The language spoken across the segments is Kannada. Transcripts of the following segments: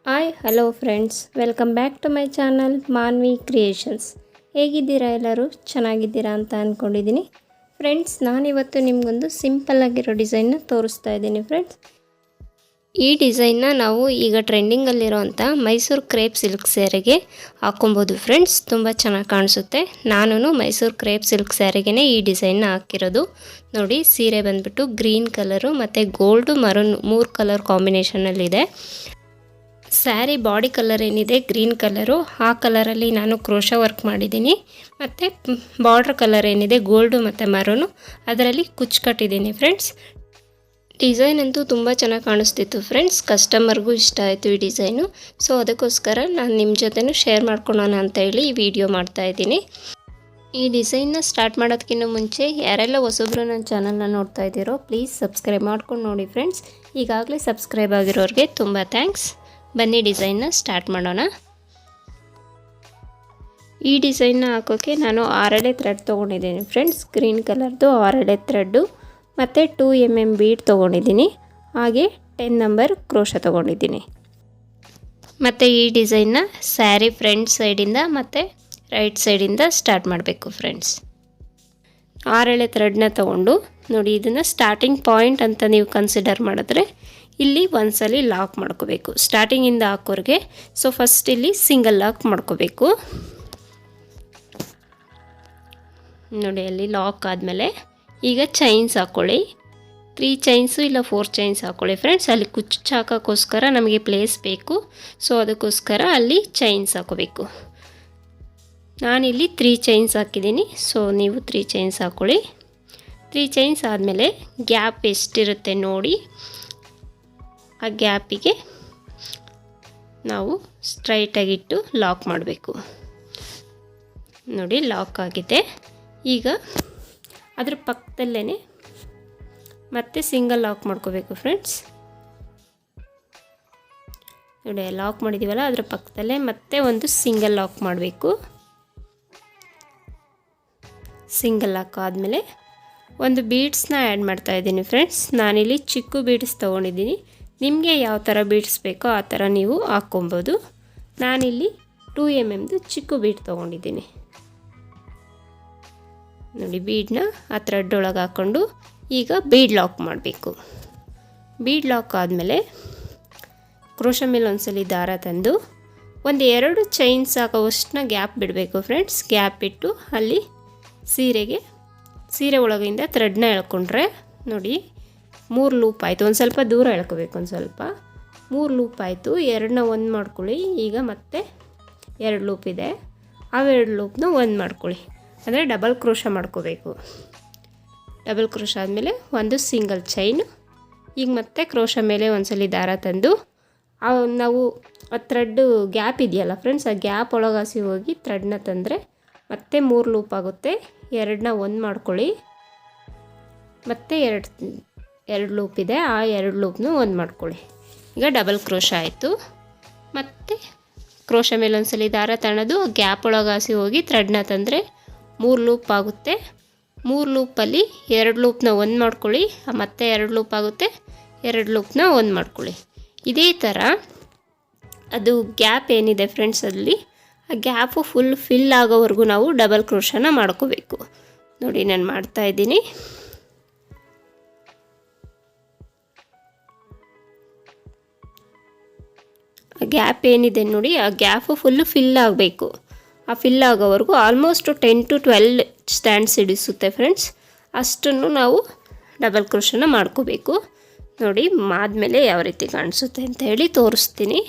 Hi hello friends, welcome back to my channel Manvi creations. ಹೇಗಿದ್ದೀರಾ? ಎಲ್ಲರೂ ಚೆನ್ನಾಗಿದ್ದೀರಾ ಅಂತ ಅಂದ್ಕೊಂಡಿದ್ದೀನಿ. ಫ್ರೆಂಡ್ಸ್, ನಾನಿವತ್ತು ನಿಮಗೊಂದು ಸಿಂಪಲ್ಲಾಗಿರೋ ಡಿಸೈನ್ನ ತೋರಿಸ್ತಾ ಇದ್ದೀನಿ. ಫ್ರೆಂಡ್ಸ್, ಈ ಡಿಸೈನ್ನ ನಾವು ಈಗ ಟ್ರೆಂಡಿಂಗಲ್ಲಿರೋವಂಥ ಮೈಸೂರು ಕ್ರೇಪ್ ಸಿಲ್ಕ್ ಸ್ಯಾರಿಗೆ ಹಾಕೊಬೋದು. ಫ್ರೆಂಡ್ಸ್, ತುಂಬ ಚೆನ್ನಾಗಿ ಕಾಣಿಸುತ್ತೆ. ನಾನು ಮೈಸೂರು ಕ್ರೇಪ್ ಸಿಲ್ಕ್ ಸ್ಯಾರಿಗೇ ಈ ಡಿಸೈನ್ನ ಹಾಕಿರೋದು. ನೋಡಿ, ಸೀರೆ ಬಂದುಬಿಟ್ಟು ಗ್ರೀನ್ ಕಲರು ಮತ್ತು ಗೋಲ್ಡು ಮರೂನ್ 3 ಕಲರ್ ಕಾಂಬಿನೇಷನಲ್ಲಿದೆ. ಸ್ಯಾರಿ ಬಾಡಿ ಕಲರ್ ಏನಿದೆ ಗ್ರೀನ್ ಕಲರು, ಆ ಕಲರಲ್ಲಿ ನಾನು ಕ್ರೋಶಾ ವರ್ಕ್ ಮಾಡಿದ್ದೀನಿ. ಮತ್ತು ಬಾರ್ಡ್ರ್ ಕಲರ್ ಏನಿದೆ ಗೋಲ್ಡು ಮತ್ತು ಮರೂನು, ಅದರಲ್ಲಿ ಕುಚ್ಚು ಕಟ್ಟಿದ್ದೀನಿ. ಫ್ರೆಂಡ್ಸ್, ಡಿಸೈನ್ ಅಂತೂ ತುಂಬ ಚೆನ್ನಾಗಿ ಕಾಣಿಸ್ತಿತ್ತು. ಫ್ರೆಂಡ್ಸ್, ಕಸ್ಟಮರ್ಗೂ ಇಷ್ಟ ಆಯಿತು ಈ ಡಿಸೈನು. ಸೊ ಅದಕ್ಕೋಸ್ಕರ ನಾನು ನಿಮ್ಮ ಜೊತೆನೂ ಶೇರ್ ಮಾಡ್ಕೊಳ್ಳೋಣ ಅಂತ ಹೇಳಿ ಈ ವಿಡಿಯೋ ಮಾಡ್ತಾಯಿದ್ದೀನಿ. ಈ ಡಿಸೈನ್ನ ಸ್ಟಾರ್ಟ್ ಮಾಡೋದಕ್ಕಿಂತ ಮುಂಚೆ ಯಾರೆಲ್ಲ ಹೊಸಬ್ರು ನನ್ನ ಚಾನಲ್ನ ನೋಡ್ತಾ ಇದ್ದೀರೋ ಪ್ಲೀಸ್ ಸಬ್ಸ್ಕ್ರೈಬ್ ಮಾಡ್ಕೊಂಡು ನೋಡಿ. ಫ್ರೆಂಡ್ಸ್, ಈಗಾಗಲೇ ಸಬ್ಸ್ಕ್ರೈಬ್ ಆಗಿರೋರಿಗೆ ತುಂಬ ಥ್ಯಾಂಕ್ಸ್. ಬನ್ನಿ ಡಿಸೈನ್ನ ಸ್ಟಾರ್ಟ್ ಮಾಡೋಣ. ಈ ಡಿಸೈನ್ನ ಹಾಕೋಕ್ಕೆ ನಾನು 6 ಎಳೆ ಥ್ರೆಡ್ ತೊಗೊಂಡಿದ್ದೀನಿ. ಫ್ರೆಂಡ್ಸ್, ಗ್ರೀನ್ ಕಲರ್ದು 6 ಎಳೆ ಥ್ರೆಡ್ಡು ಮತ್ತು 2 mm ಬೀಡ್ ತೊಗೊಂಡಿದ್ದೀನಿ. ಹಾಗೆ 10 ನಂಬರ್ ಕ್ರೋಶಾ ತೊಗೊಂಡಿದ್ದೀನಿ. ಮತ್ತು ಈ ಡಿಸೈನ್ನ ಸ್ಯಾರಿ ಫ್ರಂಟ್ ಸೈಡಿಂದ ಮತ್ತು ರೈಟ್ ಸೈಡಿಂದ ಸ್ಟಾರ್ಟ್ ಮಾಡಬೇಕು. ಫ್ರೆಂಡ್ಸ್, 6 ಎಳೆ ಥ್ರೆಡ್ನ ತೊಗೊಂಡು ನೋಡಿ, ಇದನ್ನು ಸ್ಟಾರ್ಟಿಂಗ್ ಪಾಯಿಂಟ್ ಅಂತ ನೀವು ಕನ್ಸಿಡರ್ ಮಾಡಿದ್ರೆ ಇಲ್ಲಿ ಒಂದ್ಸಲಿ ಲಾಕ್ ಮಾಡ್ಕೋಬೇಕು ಸ್ಟಾರ್ಟಿಂಗಿಂದ ಹಾಕೋರಿಗೆ. ಸೊ ಫಸ್ಟ್ ಇಲ್ಲಿ ಸಿಂಗಲ್ ಲಾಕ್ ಮಾಡ್ಕೋಬೇಕು. ನೋಡಿ, ಅಲ್ಲಿ ಲಾಕ್ ಆದಮೇಲೆ ಈಗ ಚೈನ್ಸ್ ಹಾಕ್ಕೊಳ್ಳಿ. 3 ಚೈನ್ಸು ಇಲ್ಲ 4 ಚೈನ್ಸ್ ಹಾಕ್ಕೊಳ್ಳಿ. ಫ್ರೆಂಡ್ಸ್, ಅಲ್ಲಿ ಕುಚ್ಚು ಹಾಕೋಕ್ಕೋಸ್ಕರ ನಮಗೆ ಪ್ಲೇಸ್ ಬೇಕು. ಸೊ ಅದಕ್ಕೋಸ್ಕರ ಅಲ್ಲಿ ಚೈನ್ಸ್ ಹಾಕೋಬೇಕು. ನಾನಿಲ್ಲಿ 3 ಚೈನ್ಸ್ ಹಾಕಿದ್ದೀನಿ. ಸೊ ನೀವು 3 ಚೈನ್ಸ್ ಹಾಕ್ಕೊಳ್ಳಿ. 3 ಚೈನ್ಸ್ ಆದಮೇಲೆ ಗ್ಯಾಪ್ ಎಷ್ಟಿರುತ್ತೆ ನೋಡಿ, ಆ ಗ್ಯಾಪಿಗೆ ನಾವು ಸ್ಟ್ರೈಟಾಗಿಟ್ಟು ಲಾಕ್ ಮಾಡಬೇಕು. ನೋಡಿ, ಲಾಕ್ ಆಗಿದೆ. ಈಗ ಅದ್ರ ಪಕ್ಕದಲ್ಲೇ ಮತ್ತೆ ಸಿಂಗಲ್ ಲಾಕ್ ಮಾಡ್ಕೋಬೇಕು. ಫ್ರೆಂಡ್ಸ್, ನೋಡಿ, ಲಾಕ್ ಮಾಡಿದ್ದೀವಲ್ಲ, ಅದ್ರ ಪಕ್ಕದಲ್ಲೇ ಮತ್ತೆ ಒಂದು ಸಿಂಗಲ್ ಲಾಕ್ ಮಾಡಬೇಕು. ಸಿಂಗಲ್ ಲಾಕ್ ಆದಮೇಲೆ ಒಂದು ಬೀಡ್ಸ್ನ ಆ್ಯಡ್ ಮಾಡ್ತಾಯಿದ್ದೀನಿ. ಫ್ರೆಂಡ್ಸ್, ನಾನಿಲ್ಲಿ ಚಿಕ್ಕ ಬೀಡ್ಸ್ ತೊಗೊಂಡಿದ್ದೀನಿ. ನಿಮಗೆ ಯಾವ ಥರ ಬೀಡ್ಸ್ ಬೇಕೋ ಆ ಥರ ನೀವು ಹಾಕ್ಕೊಬೋದು. ನಾನಿಲ್ಲಿ 2 mmದು ಚಿಕ್ಕ ಬೀಡ್ ತೊಗೊಂಡಿದ್ದೀನಿ. ನೋಡಿ, ಬೀಡನ್ನ ಆ ಥ್ರೆಡ್ ಒಳಗೆ ಹಾಕ್ಕೊಂಡು ಈಗ ಬೀಡ್ ಲಾಕ್ ಮಾಡಬೇಕು. ಬೀಡ್ ಲಾಕ್ ಆದಮೇಲೆ ಕ್ರೋಶಾ ಮೇಲೆ ಒಂದ್ಸಲಿ ದಾರ ತಂದು ಒಂದು 2 ಚೈನ್ಸ್ ಆಗೋವಷ್ಟನ್ನ ಗ್ಯಾಪ್ ಬಿಡಬೇಕು. ಫ್ರೆಂಡ್ಸ್, ಗ್ಯಾಪ್ ಇಟ್ಟು ಅಲ್ಲಿ ಸೀರೆ ಒಳಗಿಂದ ಥ್ರೆಡ್ನ ಎಳ್ಕೊಂಡ್ರೆ ನೋಡಿ 3 ಲೂಪ್ ಆಯಿತು. ಒಂದು ಸ್ವಲ್ಪ ದೂರ ಎಳ್ಕೋಬೇಕು. ಒಂದು ಸ್ವಲ್ಪ 3 ಲೂಪ್ ಆಯಿತು. 2ನ 1 ಮಾಡ್ಕೊಳ್ಳಿ. ಈಗ ಮತ್ತೆ 2 ಲೂಪ್ ಇದೆ, ಆ 2 ಲೂಪ್ನ 1 ಮಾಡ್ಕೊಳ್ಳಿ. ಅಂದರೆ ಡಬಲ್ ಕ್ರೋಶಾ ಮಾಡ್ಕೋಬೇಕು. ಡಬಲ್ ಕ್ರೋಶಾ ಆದಮೇಲೆ ಒಂದು ಸಿಂಗಲ್ ಚೈನು. ಈಗ ಮತ್ತೆ ಕ್ರೋಶಾ ಮೇಲೆ ಒಂದ್ಸಲಿ ದಾರ ತಂದು ನಾವು ಆ ಥ್ರೆಡ್ಡು ಗ್ಯಾಪ್ ಇದೆಯಲ್ಲ ಫ್ರೆಂಡ್ಸ್, ಆ ಗ್ಯಾಪ್ ಒಳಗೆ ಹಸಿ ಹೋಗಿ ಥ್ರೆಡ್ನ ತಂದರೆ ಮತ್ತೆ 3 ಲೂಪ್ ಆಗುತ್ತೆ. 2ನ 1 ಮಾಡ್ಕೊಳ್ಳಿ. ಮತ್ತೆ 2 ಲೂಪ್ ಇದೆ, ಆ 2 ಲೂಪ್ನು 1 ಮಾಡ್ಕೊಳ್ಳಿ. ಈಗ ಡಬಲ್ ಕ್ರೋಶಾ ಆಯಿತು. ಮತ್ತು ಕ್ರೋಶಾ ಮೇಲೆ ಒಂದ್ಸಲಿ ದಾರ ತಣ್ಣದು ಗ್ಯಾಪ್ ಒಳಗೆ ಹಸಿ ಹೋಗಿ ಥ್ರೆಡ್ನ ತಂದರೆ 3 ಲೂಪ್ ಆಗುತ್ತೆ. 3 ಲೂಪಲ್ಲಿ 2 ಲೂಪ್ನ 1 ಮಾಡ್ಕೊಳ್ಳಿ. ಮತ್ತೆ 2 ಲೂಪ್ ಆಗುತ್ತೆ, 2 ಲೂಪ್ನ 1 ಮಾಡ್ಕೊಳ್ಳಿ. ಇದೇ ಥರ ಅದು ಗ್ಯಾಪ್ ಏನಿದೆ ಫ್ರೆಂಡ್ಸ್, ಅಲ್ಲಿ ಆ ಗ್ಯಾಪು ಫುಲ್ ಫಿಲ್ ಆಗೋವರೆಗೂ ನಾವು ಡಬಲ್ ಕ್ರೋಶಾನ ಮಾಡ್ಕೋಬೇಕು. ನೋಡಿ, ನಾನು ಮಾಡ್ತಾಯಿದ್ದೀನಿ. ಆ ಗ್ಯಾಪ್ ಏನಿದೆ ನೋಡಿ, ಆ ಗ್ಯಾಪು ಫುಲ್ಲು ಫಿಲ್ ಆಗಬೇಕು. ಆ ಫಿಲ್ ಆಗೋವರೆಗೂ ಆಲ್ಮೋಸ್ಟ್ 10 to 12 ಸ್ಟ್ಯಾಂಡ್ಸ್ ಹಿಡಿಸುತ್ತೆ. ಫ್ರೆಂಡ್ಸ್, ಅಷ್ಟನ್ನು ನಾವು ಡಬಲ್ ಕ್ರೋಶಾನ ಮಾಡ್ಕೋಬೇಕು. ನೋಡಿ, ಆದಮೇಲೆ ಯಾವ ರೀತಿ ಕಾಣಿಸುತ್ತೆ ಅಂತ ಹೇಳಿ ತೋರಿಸ್ತೀನಿ.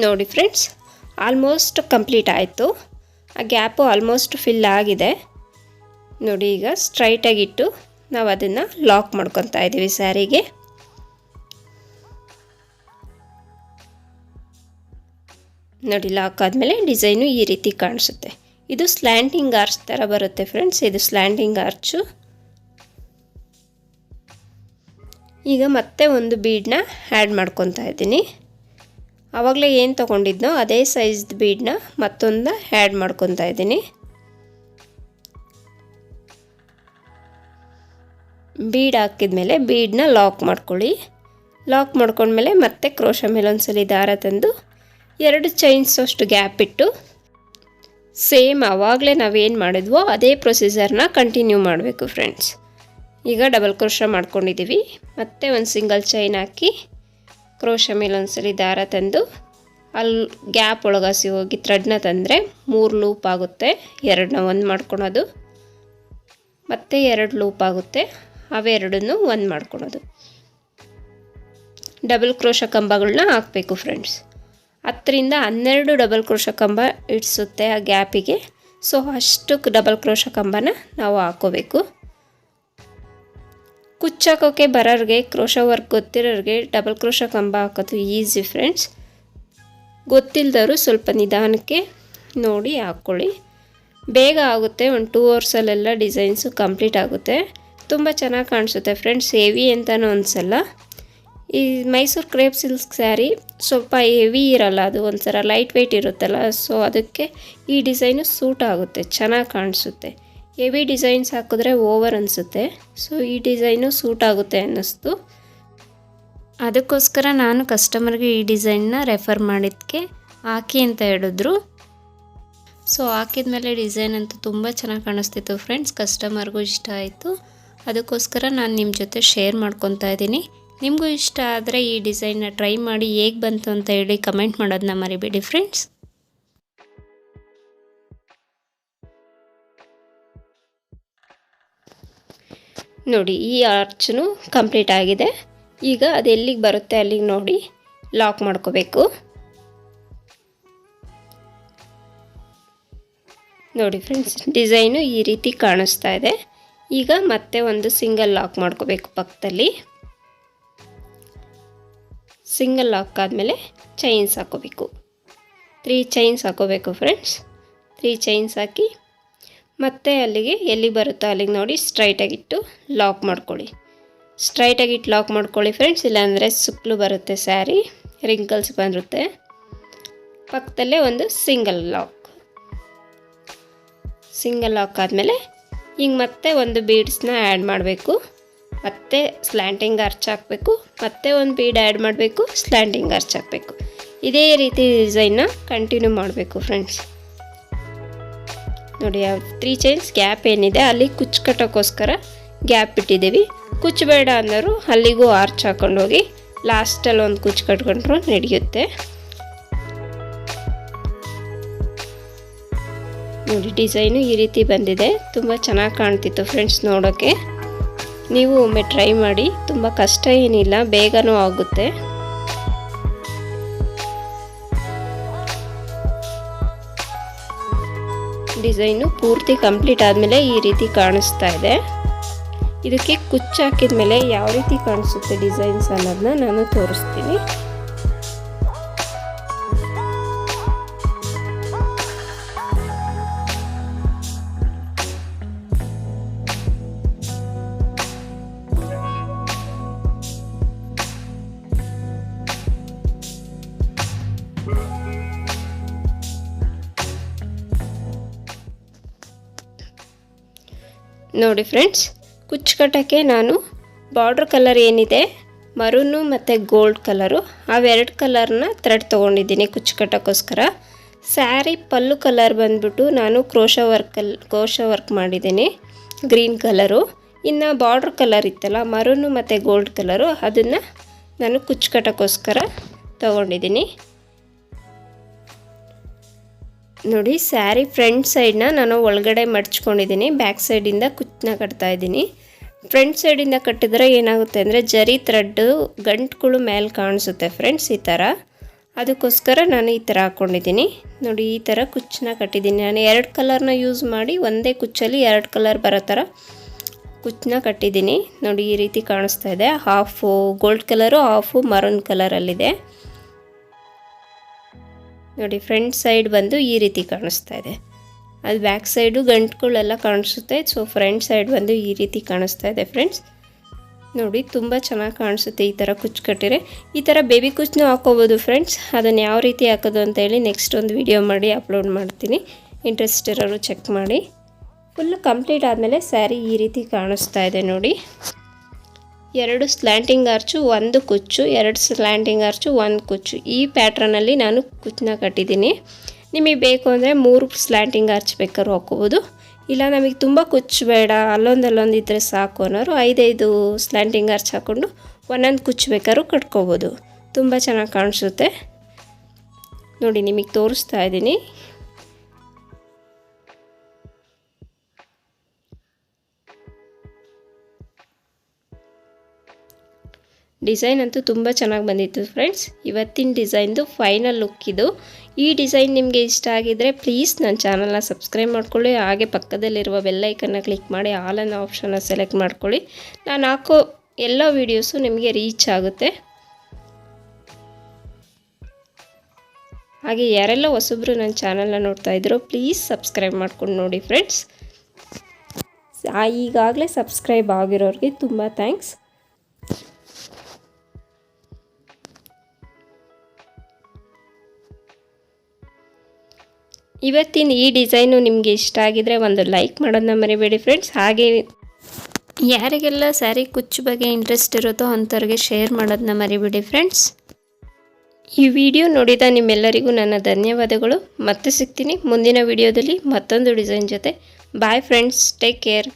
ನೋಡಿ ಫ್ರೆಂಡ್ಸ್, ಆಲ್ಮೋಸ್ಟ್ ಕಂಪ್ಲೀಟ್ ಆಯಿತು. ಆ ಗ್ಯಾಪು ಆಲ್ಮೋಸ್ಟ್ ಫಿಲ್ ಆಗಿದೆ. ನೋಡಿ, ಈಗ ಸ್ಟ್ರೈಟಾಗಿಟ್ಟು ನಾವು ಅದನ್ನು ಲಾಕ್ ಮಾಡ್ಕೊತಾ ಇದ್ದೀವಿ ಸ್ಯಾರಿಗೆ. ನೋಡಿ ಲಾಕ್ ಆದಮೇಲೆ ಡಿಸೈನು ಈ ರೀತಿ ಕಾಣಿಸುತ್ತೆ. ಇದು ಸ್ಲ್ಯಾಂಟಿಂಗ್ ಆರ್ಚ್ ಥರ ಬರುತ್ತೆ ಫ್ರೆಂಡ್ಸ್. ಇದು ಸ್ಲ್ಯಾಂಟಿಂಗ್ ಆರ್ಚು. ಈಗ ಮತ್ತೆ ಒಂದು ಬೀಡನ್ನ ಆ್ಯಡ್ ಮಾಡ್ಕೊತಾ ಇದ್ದೀನಿ. ಆವಾಗಲೇ ಏನು ತೊಗೊಂಡಿದ್ನೋ ಅದೇ ಸೈಜ್ದು ಬೀಡನ್ನ ಮತ್ತೊಂದು ಆ್ಯಡ್ ಮಾಡ್ಕೊತಾ ಇದ್ದೀನಿ. ಬೀಡ್ ಹಾಕಿದ್ಮೇಲೆ ಬೀಡನ್ನ ಲಾಕ್ ಮಾಡ್ಕೊಳ್ಳಿ. ಲಾಕ್ ಮಾಡ್ಕೊಂಡ್ಮೇಲೆ ಮತ್ತೆ ಕ್ರೋಶ ಮೇಲೆ ಒಂದ್ಸಲಿ ದಾರ ತಂದು 2 ಚೈನ್ಸ್ ಅಷ್ಟು ಗ್ಯಾಪ್ ಇಟ್ಟು ಸೇಮ್ ಆವಾಗಲೇ ನಾವೇನು ಮಾಡಿದ್ವೋ ಅದೇ ಪ್ರೊಸೀಜರ್ನ ಕಂಟಿನ್ಯೂ ಮಾಡಬೇಕು ಫ್ರೆಂಡ್ಸ್. ಈಗ ಡಬಲ್ ಕ್ರೋಶ ಮಾಡ್ಕೊಂಡಿದ್ದೀವಿ. ಮತ್ತೆ ಒಂದು ಸಿಂಗಲ್ ಚೈನ್ ಹಾಕಿ ಕ್ರೋಶ ಮೇಲೆ ಒಂದ್ಸಲಿ ದಾರ ತಂದು ಅಲ್ಲಿ ಗ್ಯಾಪ್ ಒಳಗಾಸಿ ಹೋಗಿ ಥ್ರೆಡ್ನ ತಂದರೆ 3 ಲೂಪ್ ಆಗುತ್ತೆ. 2ನ ಒಂದು ಮಾಡ್ಕೊಳೋದು, ಮತ್ತು 2 ಲೂಪ್ ಆಗುತ್ತೆ. ಅವೆರಡನ್ನು ಒಂದು ಮಾಡ್ಕೊಳೋದು. ಡಬಲ್ ಕ್ರೋಶ ಕಂಬಗಳನ್ನ ಹಾಕಬೇಕು ಫ್ರೆಂಡ್ಸ್. 10ರಿಂದ 12 ಡಬಲ್ ಕ್ರೋಶ ಕಂಬ ಇಡಿಸುತ್ತೆ ಆ ಗ್ಯಾಪಿಗೆ. ಸೊ ಅಷ್ಟು ಡಬಲ್ ಕ್ರೋಶ ಕಂಬನ ನಾವು ಹಾಕೋಬೇಕು. ಕುಚ್ಚಾಕೋಕ್ಕೆ ಬರೋರಿಗೆ, ಕ್ರೋಶ ವರ್ಕ್ ಗೊತ್ತಿರೋರಿಗೆ ಡಬಲ್ ಕ್ರೋಶ ಕಂಬ ಹಾಕೋದು ಈಸಿ ಫ್ರೆಂಡ್ಸ್. ಗೊತ್ತಿಲ್ಲದವರು ಸ್ವಲ್ಪ ನಿಧಾನಕ್ಕೆ ನೋಡಿ ಹಾಕ್ಕೊಳ್ಳಿ. ಬೇಗ ಆಗುತ್ತೆ. ಒಂದು 2 ಅವರ್ಸಲ್ಲೆಲ್ಲ ಡಿಸೈನ್ಸು ಕಂಪ್ಲೀಟ್ ಆಗುತ್ತೆ. ತುಂಬ ಚೆನ್ನಾಗಿ ಕಾಣಿಸುತ್ತೆ ಫ್ರೆಂಡ್ಸ್. ಹೆವಿ ಅಂತಲೂ ಅನಿಸಲ್ಲ. ಈ ಮೈಸೂರು ಕ್ರೇಪ್ ಸಿಲ್ಕ್ ಸ್ಯಾರಿ ಸ್ವಲ್ಪ ಹೆವಿ ಇರಲ್ಲ, ಅದು ಒಂಥರ ಲೈಟ್ ವೆಯ್ಟ್ ಇರುತ್ತಲ್ಲ. ಸೊ ಅದಕ್ಕೆ ಈ ಡಿಸೈನು ಸೂಟ್ ಆಗುತ್ತೆ, ಚೆನ್ನಾಗಿ ಕಾಣಿಸುತ್ತೆ. ಹೆವಿ ಡಿಸೈನ್ಸ್ ಹಾಕಿದ್ರೆ ಓವರ್ ಅನಿಸುತ್ತೆ. ಸೊ ಈ ಡಿಸೈನು ಸೂಟ್ ಆಗುತ್ತೆ ಅನ್ನಿಸ್ತು. ಅದಕ್ಕೋಸ್ಕರ ನಾನು ಕಸ್ಟಮರ್ಗೆ ಈ ಡಿಸೈನ್ನ ರೆಫರ್ ಮಾಡಿದ್ದಕ್ಕೆ ಹಾಕಿ ಅಂತ ಹೇಳಿದ್ರು. ಸೊ ಹಾಕಿದ್ಮೇಲೆ ಡಿಸೈನ್ ಅಂತೂ ತುಂಬ ಚೆನ್ನಾಗಿ ಕಾಣಿಸ್ತಿತ್ತು ಫ್ರೆಂಡ್ಸ್. ಕಸ್ಟಮರ್ಗೂ ಇಷ್ಟ ಆಯಿತು. ಅದಕ್ಕೋಸ್ಕರ ನಾನು ನಿಮ್ಮ ಜೊತೆ ಶೇರ್ ಮಾಡ್ಕೊತಾ ಇದ್ದೀನಿ. ನಿಮಗೂ ಇಷ್ಟ ಆದರೆ ಈ ಡಿಸೈನ್ನ ಟ್ರೈ ಮಾಡಿ ಹೇಗೆ ಬಂತು ಅಂತ ಹೇಳಿ ಕಮೆಂಟ್ ಮಾಡೋದನ್ನ ಮರಿಬೇಡಿ ಫ್ರೆಂಡ್ಸ್. ನೋಡಿ ಈ ಆರ್ಚನು ಕಂಪ್ಲೀಟ್ ಆಗಿದೆ. ಈಗ ಅದು ಎಲ್ಲಿಗೆ ಬರುತ್ತೆ ಅಲ್ಲಿಗೆ ನೋಡಿ ಲಾಕ್ ಮಾಡ್ಕೋಬೇಕು. ನೋಡಿ ಫ್ರೆಂಡ್ಸ್, ಡಿಸೈನು ಈ ರೀತಿ ಕಾಣಿಸ್ತಾ ಇದೆ. ಈಗ ಮತ್ತೆ ಒಂದು ಸಿಂಗಲ್ ಲಾಕ್ ಮಾಡ್ಕೋಬೇಕು ಪಕ್ಕದಲ್ಲಿ. ಸಿಂಗಲ್ ಲಾಕ್ ಆದಮೇಲೆ ಚೈನ್ಸ್ ಹಾಕೋಬೇಕು. 3 ಚೈನ್ಸ್ ಹಾಕೋಬೇಕು ಫ್ರೆಂಡ್ಸ್. 3 ಚೈನ್ಸ್ ಹಾಕಿ ಮತ್ತೆ ಅಲ್ಲಿಗೆ ಎಲ್ಲಿ ಬರುತ್ತೋ ಅಲ್ಲಿಗೆ ನೋಡಿ ಸ್ಟ್ರೈಟಾಗಿಟ್ಟು ಲಾಕ್ ಮಾಡ್ಕೊಳ್ಳಿ. ಸ್ಟ್ರೈಟಾಗಿಟ್ಟು ಲಾಕ್ ಮಾಡ್ಕೊಳ್ಳಿ ಫ್ರೆಂಡ್ಸ್. ಇಲ್ಲಾಂದರೆ ಸುತ್ತಲೂ ಬರುತ್ತೆ ಸ್ಯಾರಿ, ರಿಂಕಲ್ಸ್ ಬರುತ್ತೆ. ಪಕ್ಕದಲ್ಲೇ ಒಂದು ಸಿಂಗಲ್ ಲಾಕ್. ಸಿಂಗಲ್ ಲಾಕ್ ಆದಮೇಲೆ ಈಗ ಮತ್ತೆ ಒಂದು ಬೀಡ್ಸ್ನ ಆ್ಯಡ್ ಮಾಡಬೇಕು. ಮತ್ತೆ ಸ್ಲ್ಯಾಂಟಿಂಗ್ ಆರ್ಚ್ ಹಾಕಬೇಕು. ಮತ್ತೆ ಒಂದು ಬೀಡ್ ಆ್ಯಡ್ ಮಾಡಬೇಕು, ಸ್ಲ್ಯಾಂಟಿಂಗ್ ಆರ್ಚ್ ಹಾಕಬೇಕು. ಇದೇ ರೀತಿ ಡಿಸೈನ್ನ ಕಂಟಿನ್ಯೂ ಮಾಡಬೇಕು ಫ್ರೆಂಡ್ಸ್. ನೋಡಿ 3 ಚೈನ್ಸ್ ಗ್ಯಾಪ್ ಏನಿದೆ ಅಲ್ಲಿ ಕುಚ್ಚು ಕಟ್ಟೋಕ್ಕೋಸ್ಕರ ಗ್ಯಾಪ್ ಇಟ್ಟಿದ್ದೀವಿ. ಕುಚ್ಚು ಬೇಡ ಅನ್ನೋರು ಅಲ್ಲಿಗೂ ಆರ್ಚ್ ಹಾಕೊಂಡು ಹೋಗಿ ಲಾಸ್ಟಲ್ಲಿ ಒಂದು ಕುಚ್ಚು ಕಟ್ಕೊಂಡ್ರು ನಡೆಯುತ್ತೆ. ನೋಡಿ ಡಿಸೈನು ಈ ರೀತಿ ಬಂದಿದೆ. ತುಂಬ ಚೆನ್ನಾಗಿ ಕಾಣ್ತಿತ್ತು ಫ್ರೆಂಡ್ಸ್ ನೋಡೋಕ್ಕೆ. ನೀವು ಒಮ್ಮೆ ಟ್ರೈ ಮಾಡಿ. ತುಂಬ ಕಷ್ಟ ಏನಿಲ್ಲ, ಬೇಗನೂ ಆಗುತ್ತೆ. ಡಿಸೈನು ಪೂರ್ತಿ ಕಂಪ್ಲೀಟ್ ಆದಮೇಲೆ ಈ ರೀತಿ ಕಾಣಿಸ್ತಾ ಇದೆ. ಇದಕ್ಕೆ ಕುಚ್ಚು ಹಾಕಿದ ಮೇಲೆ ಯಾವ ರೀತಿ ಕಾಣಿಸುತ್ತೆ ಡಿಸೈನ್ಸ್ ಅನ್ನೋದನ್ನ ನಾನು ತೋರಿಸ್ತೀನಿ. ನೋಡಿ ಫ್ರೆಂಡ್ಸ್, ಕುಚ್ಚು ಕಟ್ಟೋಕ್ಕೆ ನಾನು ಬಾರ್ಡ್ರ್ ಕಲರ್ ಏನಿದೆ ಮರೂನು ಮತ್ತು ಗೋಲ್ಡ್ ಕಲರು, ಅವೆರಡು ಕಲರ್ನ ಥ್ರೆಡ್ ತೊಗೊಂಡಿದ್ದೀನಿ ಕುಚ್ಚು ಕಟ್ಟೋಕ್ಕೋಸ್ಕರ. ಸ್ಯಾರಿ ಪಲ್ಲು ಕಲರ್ ಬಂದ್ಬಿಟ್ಟು ನಾನು ಕ್ರೋಶ ವರ್ಕ್ ಮಾಡಿದ್ದೀನಿ ಗ್ರೀನ್ ಕಲರು. ಇನ್ನು ಬಾರ್ಡ್ರ್ ಕಲರ್ ಇತ್ತಲ್ಲ ಮರೂನು ಮತ್ತು ಗೋಲ್ಡ್ ಕಲರು, ಅದನ್ನು ನಾನು ಕುಚ್ಚು ಕಟ್ಟೋಕ್ಕೋಸ್ಕರ ತೊಗೊಂಡಿದ್ದೀನಿ. ನೋಡಿ ಸ್ಯಾರಿ ಫ್ರಂಟ್ ಸೈಡ್ನ ನಾನು ಒಳಗಡೆ ಮಡ್ಚ್ಕೊಂಡಿದ್ದೀನಿ, ಬ್ಯಾಕ್ ಸೈಡಿಂದ ಕುಚ್ಚನ್ನ ಕಟ್ತಾಯಿದ್ದೀನಿ. ಫ್ರಂಟ್ ಸೈಡಿಂದ ಕಟ್ಟಿದ್ರೆ ಏನಾಗುತ್ತೆ ಅಂದರೆ ಜರಿ ಥ್ರೆಡ್ಡು ಗಂಟುಗಳು ಮೇಲೆ ಕಾಣಿಸುತ್ತೆ ಫ್ರೆಂಡ್ಸ್, ಈ ಥರ. ಅದಕ್ಕೋಸ್ಕರ ನಾನು ಈ ಥರ ಹಾಕ್ಕೊಂಡಿದ್ದೀನಿ. ನೋಡಿ ಈ ಥರ ಕುಚ್ಚನ್ನ ಕಟ್ಟಿದ್ದೀನಿ. ನಾನು 2 ಕಲರ್ನ ಯೂಸ್ ಮಾಡಿ ಒಂದೇ ಕುಚ್ಚಲ್ಲಿ 2 ಕಲರ್ ಬರೋ ಥರ ಕುಚ್ಚನ್ನ ಕಟ್ಟಿದ್ದೀನಿ. ನೋಡಿ ಈ ರೀತಿ ಕಾಣಿಸ್ತಾ ಇದೆ. Half gold colour, half maroon ಕಲರಲ್ಲಿದೆ. ನೋಡಿ ಫ್ರಂಟ್ ಸೈಡ್ ಬಂದು ಈ ರೀತಿ ಕಾಣಿಸ್ತಾ ಇದೆ. ಅದು ಬ್ಯಾಕ್ ಸೈಡು ಗಂಟುಗಳೆಲ್ಲ ಕಾಣಿಸುತ್ತೆ. ಸೊ ಫ್ರಂಟ್ ಸೈಡ್ ಬಂದು ಈ ರೀತಿ ಕಾಣಿಸ್ತಾ ಇದೆ ಫ್ರೆಂಡ್ಸ್. ನೋಡಿ ತುಂಬ ಚೆನ್ನಾಗಿ ಕಾಣಿಸುತ್ತೆ ಈ ಥರ ಕುಚ್ಚು ಕಟ್ಟಿರೆ. ಈ ಥರ ಬೇಬಿ ಕುಚ್ಚನ್ನು ಹಾಕೋಬೋದು ಫ್ರೆಂಡ್ಸ್. ಅದನ್ನು ಯಾವ ರೀತಿ ಹಾಕೋದು ಅಂತೇಳಿ ನೆಕ್ಸ್ಟ್ ಒಂದು ವಿಡಿಯೋ ಮಾಡಿ ಅಪ್ಲೋಡ್ ಮಾಡ್ತೀನಿ. ಇಂಟ್ರೆಸ್ಟ್ ಇರೋರು ಚೆಕ್ ಮಾಡಿ. ಫುಲ್ ಕಂಪ್ಲೀಟ್ ಆದಮೇಲೆ ಸ್ಯಾರಿ ಈ ರೀತಿ ಕಾಣಿಸ್ತಾ ಇದೆ ನೋಡಿ. 2 ಸ್ಲ್ಯಾಂಟಿಂಗ್ ಆರ್ಚು, 1 ಕುಚ್ಚು, 2 ಸ್ಲ್ಯಾಂಟಿಂಗ್ ಆರ್ಚು, 1 ಕುಚ್ಚು. ಈ ಪ್ಯಾಟ್ರನಲ್ಲಿ ನಾನು ಕುಚ್ಚನ್ನ ಕಟ್ಟಿದ್ದೀನಿ. ನಿಮಗೆ ಬೇಕು ಅಂದರೆ 3 ಸ್ಲ್ಯಾಂಟಿಂಗ್ ಆರ್ಚ್ ಬೇಕಾದ್ರೂ ಹಾಕೋಬೋದು. ಇಲ್ಲ ನಮಗೆ ತುಂಬ ಕುಚ್ಚು ಬೇಡ, ಅಲ್ಲೊಂದು ಇದ್ದರೆ ಸಾಕು ಅನ್ನೋರು 5 ಸ್ಲ್ಯಾಂಟಿಂಗ್ ಆರ್ಚ್ ಹಾಕ್ಕೊಂಡು ಒಂದೊಂದು ಕುಚ್ಚು ಬೇಕಾದ್ರೂ ಕಟ್ಕೋಬೋದು. ತುಂಬ ಚೆನ್ನಾಗಿ ಕಾಣಿಸುತ್ತೆ ನೋಡಿ. ನಿಮಗೆ ತೋರಿಸ್ತಾ ಇದ್ದೀನಿ. ಡಿಸೈನ್ ಅಂತೂ ತುಂಬ ಚೆನ್ನಾಗಿ ಬಂದಿತ್ತು ಫ್ರೆಂಡ್ಸ್. ಇವತ್ತಿನ ಡಿಸೈನ್ದು ಫೈನಲ್ ಲುಕ್ ಇದು. ಈ ಡಿಸೈನ್ ನಿಮಗೆ ಇಷ್ಟ ಆಗಿದ್ದರೆ ಪ್ಲೀಸ್ ನನ್ನ ಚಾನಲ್ನ ಸಬ್ಸ್ಕ್ರೈಬ್ ಮಾಡ್ಕೊಳ್ಳಿ. ಹಾಗೆ ಪಕ್ಕದಲ್ಲಿರುವ ಬೆಲ್ಲೈಕನ್ನ ಕ್ಲಿಕ್ ಮಾಡಿ ಆಲ್ ಅನ್ನೋ ಆಪ್ಷನ್ನ ಸೆಲೆಕ್ಟ್ ಮಾಡ್ಕೊಳ್ಳಿ. ನಾನು ಹಾಕೋ ಎಲ್ಲ ವೀಡಿಯೋಸು ನಿಮಗೆ ರೀಚ್ ಆಗುತ್ತೆ. ಹಾಗೆ ಯಾರೆಲ್ಲ ಹೊಸಬ್ರು ನನ್ನ ಚಾನಲ್ನ ನೋಡ್ತಾ ಇದ್ದೀರೋ ಪ್ಲೀಸ್ ಸಬ್ಸ್ಕ್ರೈಬ್ ಮಾಡ್ಕೊಂಡು ನೋಡಿ ಫ್ರೆಂಡ್ಸ್. ಈಗಾಗಲೇ ಸಬ್ಸ್ಕ್ರೈಬ್ ಆಗಿರೋರಿಗೆ ತುಂಬ ಥ್ಯಾಂಕ್ಸ್. ಇವತ್ತಿನ ಈ ಡಿಸೈನು ನಿಮಗೆ ಇಷ್ಟ ಆಗಿದರೆ ಒಂದು ಲೈಕ್ ಮಾಡೋದನ್ನ ಮರಿಬೇಡಿ ಫ್ರೆಂಡ್ಸ್. ಹಾಗೆ ಯಾರಿಗೆಲ್ಲ ಸ್ಯಾರಿ ಕುಚ್ಚು ಬಗ್ಗೆ ಇಂಟ್ರೆಸ್ಟ್ ಇರುತ್ತೋ ಅಂಥವ್ರಿಗೆ ಶೇರ್ ಮಾಡೋದನ್ನ ಮರಿಬೇಡಿ ಫ್ರೆಂಡ್ಸ್. ಈ ವಿಡಿಯೋ ನೋಡಿದ ನಿಮ್ಮೆಲ್ಲರಿಗೂ ನನ್ನ ಧನ್ಯವಾದಗಳು. ಮತ್ತೆ ಸಿಗ್ತೀನಿ ಮುಂದಿನ ವಿಡಿಯೋದಲ್ಲಿ ಮತ್ತೊಂದು ಡಿಸೈನ್ ಜೊತೆ. Bye friends, take care.